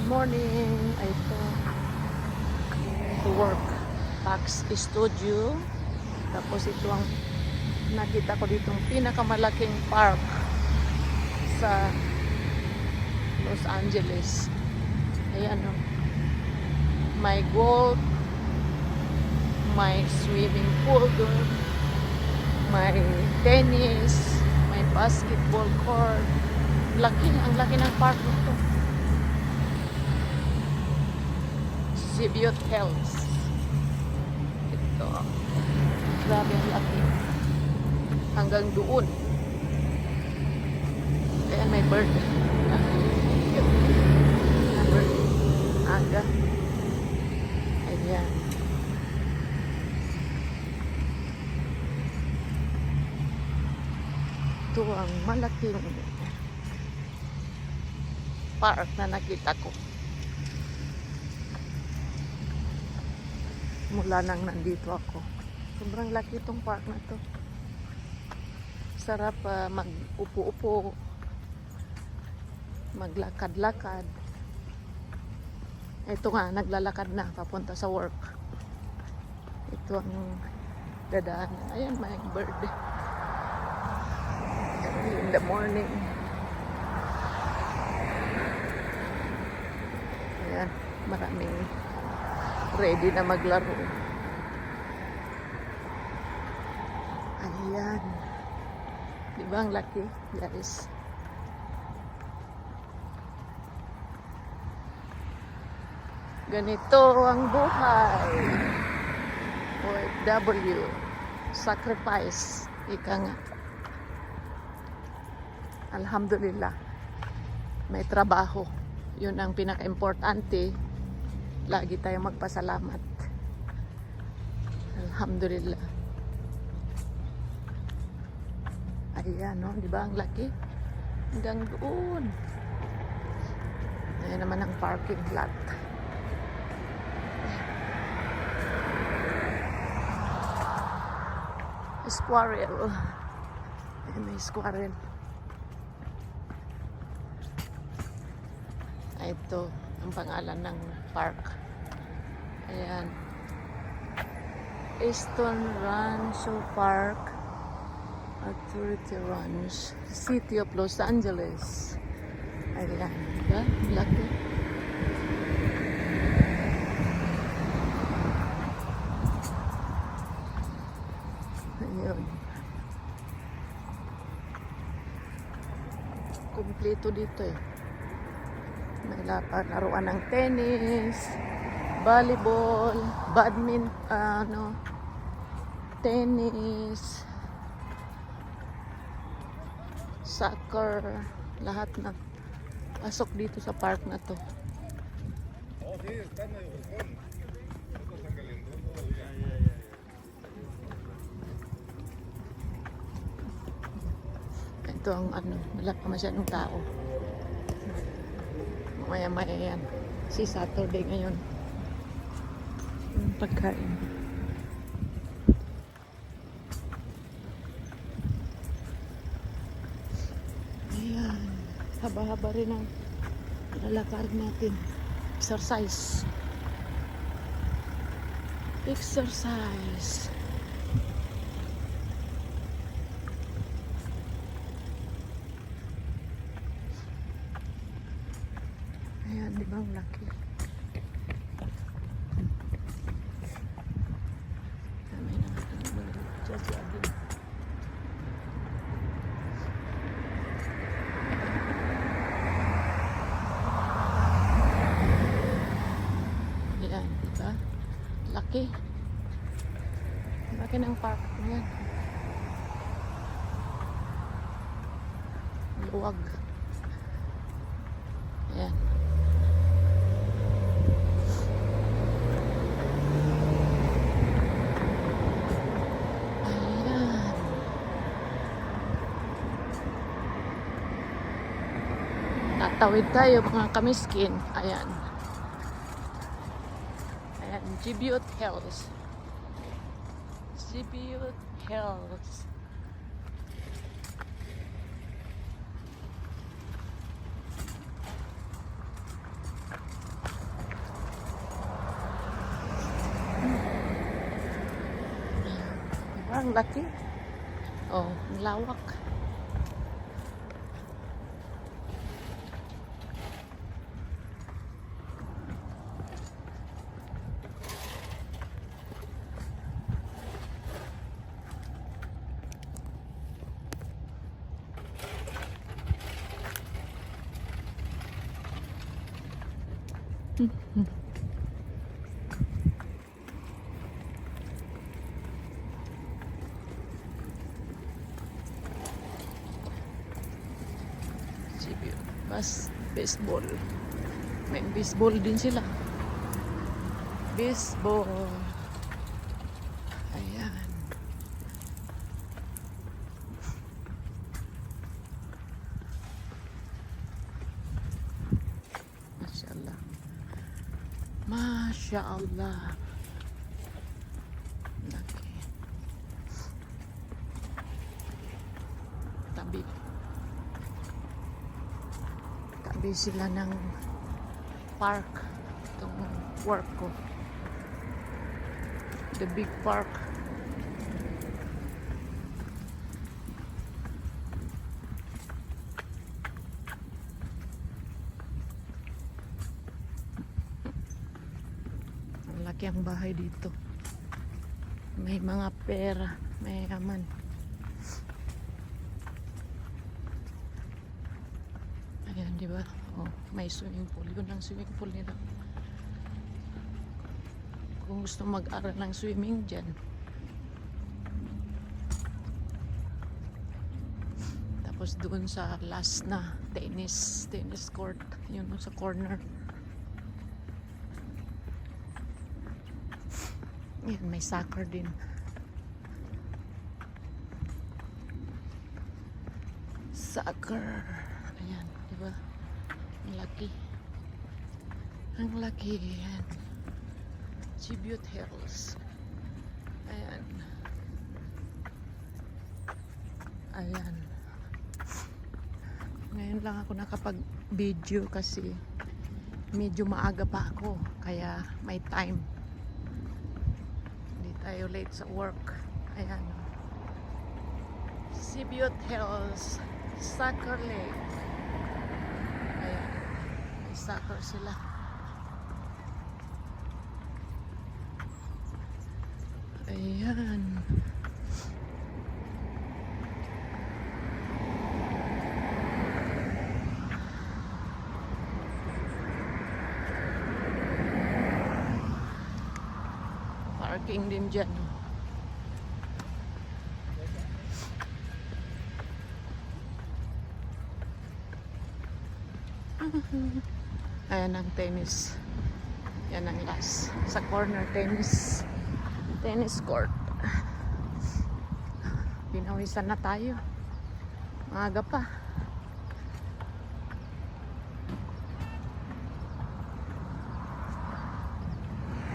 Morning. Ito. To work. Tax Studio. Tapos ito ang nakita ko ditong pinakamalaking park sa Los Angeles. Ayan o. May golf. May swimming pool doon. May tennis. May basketball court. Ang laki ng park nito. Zibiot Hills. Ito. Grabe ang laki. Hanggang doon. Ayan, may bird. Bird. Aga. Ayan. Ito ang malaking park na nakita ko. Mula nang nandito ako. Sobrang laki itong park na to. Sarap mag-upo-upo. Maglakad-lakad. Ito nga, naglalakad na papunta sa work. Ito ang dadaan. Ayan, may bird. In the morning. Ayan, maraming ready na maglaro. Ayan. Di ba ang laki, guys? Ganito ang buhay. OFW. Sacrifice. Ika nga. Alhamdulillah. May trabaho. Yun ang pinaka-importante. Lagi tayong magpasalamat. Alhamdulillah. Ayan, no? Di ba ang laki? Hanggang doon. Ayan naman ang parking lot. Squirrel. Ayan, may squirrel. Ito ang pangalan ng park. Ayan. Eastern Rancho Park Authority Ranch, City of Los Angeles. Ayan. Diba? Laki. Ayun. Kumpleto dito eh. May laruan ng tennis, volleyball, badminton, tennis, soccer, lahat na pasok dito sa park na to. Ito ang wala pa masyadong tao. Maya-maya yan. Si Saturday ngayon. Yung pagkain. Ayan. Haba-haba rin ang lalakad natin. Exercise. Exercise. Ayan, di ba ang laki? Dami na natin just again. Ayan, di ba? Laki. Laki ng park. Ayan. Luwag. Ayan. Tatawid tayo mga kamiskin. Ayan. Ayan. Zibiot Hills. Zibiot Hills. ang laki. Oh, ang lawak. Baseball. May baseball din sila. Baseball. Ayan. Mashallah. Mashallah. Laki. Tabi. Tabi sila ng park. Itong work ko. The big park. Ang laki ang bahay dito. May mga pera. May yaman. Ayan, di ba? Oh, may swimming pool. Yun ang swimming pool nila. Kung gusto mag-aral ng swimming dyan. Tapos doon sa last na tennis court. Yun sa corner. Yan, may soccer din. Soccer. Ayan, di ba? Ang laki. Ang laki. Ayan. Chibute Hills. Ayan. Ayan. Ngayon lang ako nakapag-video kasi medyo maaga pa ako. Kaya may time. Hindi tayo late sa work. Ayan. Chibute Hills. Soccer Lake. Ayan. May soccer sila. Ayan. Parking din dyan. Ayan ang tennis. Yan ang last. Sa corner tennis court. Pinawisan na tayo. Maaga pa.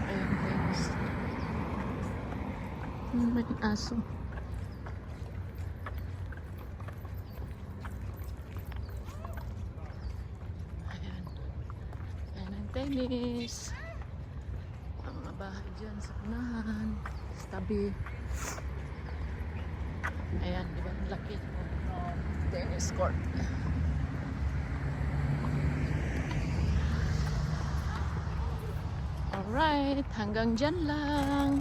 Ayan tennis. May aso. Tennis. Ang mga bahay dyan sa unahan, sa tabi. Ayan, di ba? Ang laki. Tennis court. Alright, hanggang dyan lang.